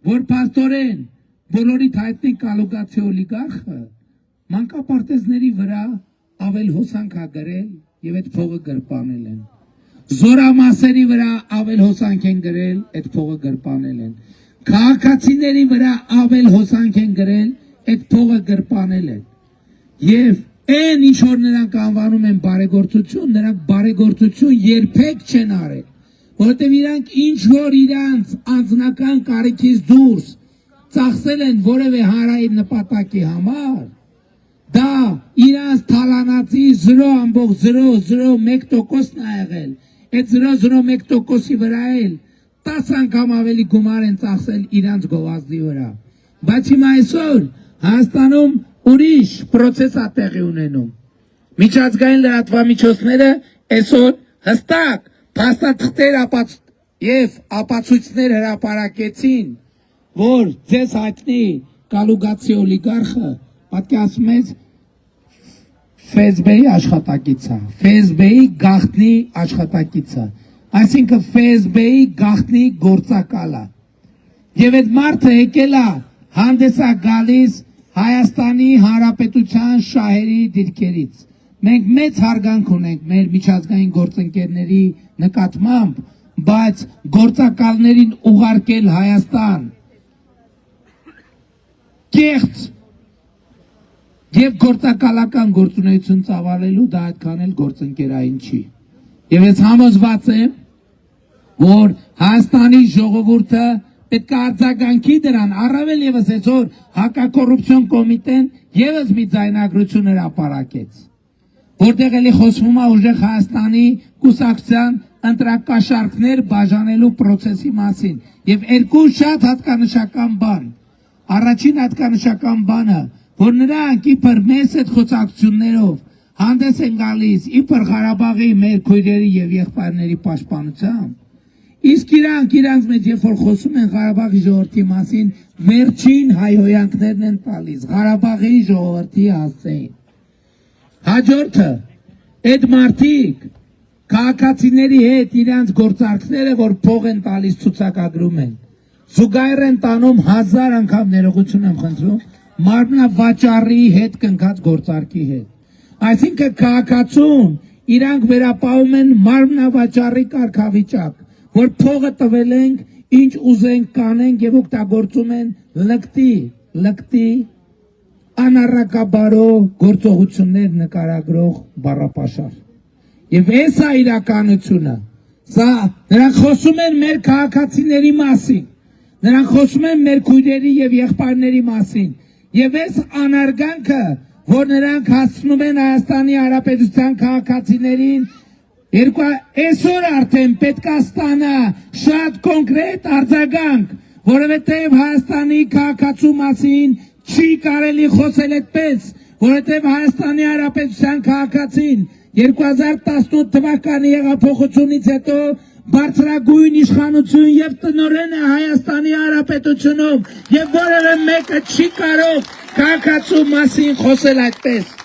որ փաստորեն բոլորի հայտնի կալուգացիա օլիգարխը մանկապարտեզների վրա ավել հոսանք ա գրել եւ այդ փողը գրպանել են։ Զորամասերի վրա ավել հոսանք են գրել, այդ փողը գրպանել են։ Քաղաքացիների վրա ավել հոսանք են գրել, այդ փողը գրպանել են։ Եվ այն ինչ որ նրանք անվանում են բարեգործություն, նրանք բարեգործություն երբեք չեն արել, որովհետև իրանք ինչ որ իրանց անձնական կարիքից դուրս ծախսել են որևէ հանրային նպատակի համար, դա իրանց թալանացի 0.001%-ն ա եղել, այդ 0.01%-ի վրա էլ 10 անգամ ավելի գումար են ծախսել իրանց գովազդի վրա, բայց հիմա այսօր Հայաստանում ուրիշ պրոցես ա տեղի ունենում, միջազգային լրատվամիջոցները այսօր հստակ փաստաթղթեր եւ ապացույցներ հրապարակեցին, որ ձեզ հայտնի կալուգացի օլիգարխը պատկերացնում է ՖՍԲ-ի աշխատակից է, ՖՍԲ-ի գաղտնի աշխատակից է, այսինքն ՖՍԲ-ի գաղտնի գործակալ է, եւ այդ մարդը եկել է հանդես ա գալիս Հայաստանի Հանրապետության շահերի դիրքերից։ Մենք մեծ հարգանք ունենք մեր միջազգային գործընկերների նկատմամբ, բայց գործակալներին ուղարկել Հայաստան կեղծ եւ գործակալական գործունեություն ծավալելու դա այդքան էլ գործընկերային չի։ Եվ ես համոզված եմ, որ Հայաստանի ժողովուրդը պետք է արձագանքի դրան, առավել եւս այսօր հակակոռուպցիոն կոմիտեն եւս մի ձայնագրություն հրապարակեց, որտեղ էլի խոսվում է ուժեղ Հայաստանի կուսակցության ընտրակաշառքներ բաժանելու process-ի մասին եւ երկու շատ հատկանշական բան։ Առաջին հատկանշական բանը, որ նրանք իբր մեծ այդ խոսակցություններով հանդես են գալիս իբր Ղարաբաղի մեր քույրերի եւ եղբայրների պաշտպանությամբ, իսկ իրանց մեջ երբ որ խոսում են Ղարաբաղի ժողովրդի մասին, վերջին հայհոյանքներն են տալիս Ղարաբաղի ժողովրդի հասցեին։ Հաջորդը, այդ մարդիկ քաղաքացիների հետ իրանց գործարքները, որ փող են տալիս ցուցակագրում են, զուգահեռ են տանում 1000 անգամ ներողություն եմ խնդրում, մարմնավաճառի հետ կնքած գործարքի հետ։ Այսինքն քաղաքացուն իրանք վերապահում են մարմնավաճառի կարգավիճակ, որ փողը տվել ենք, ինչ ուզենք կանենք եւ օգտագործում են լկտի անառակաբարո գործողություններ նկարագրող բառապաշար։ Եվ այս է իրականությունը։ Սա նրանք խոսում են մեր քաղաքացիների մասին, նրանք խոսում են մեր քույրերի եւ եղբայրների մասին, եւ այս անարգանքը, որ նրանք հասցնում են Հայաստանի Հանրապետության քաղաքացիներին, այսօր արդեն պետք է ստանա շատ կոնկրետ արձագանք, որովհետև Հայաստանի քաղաքացու մասին չի կարելի խոսել այդպես, որովհետև Հայաստանի Հանրապետության քաղաքացին 2018 թվականի հեղափոխությունից հետո բարձրագույն իշխանություն եւ տնօրեն է Հայաստանի Հանրապետությունում եւ որևէ մեկը չի կարող քաղաքացու մասին խոսել այդպես։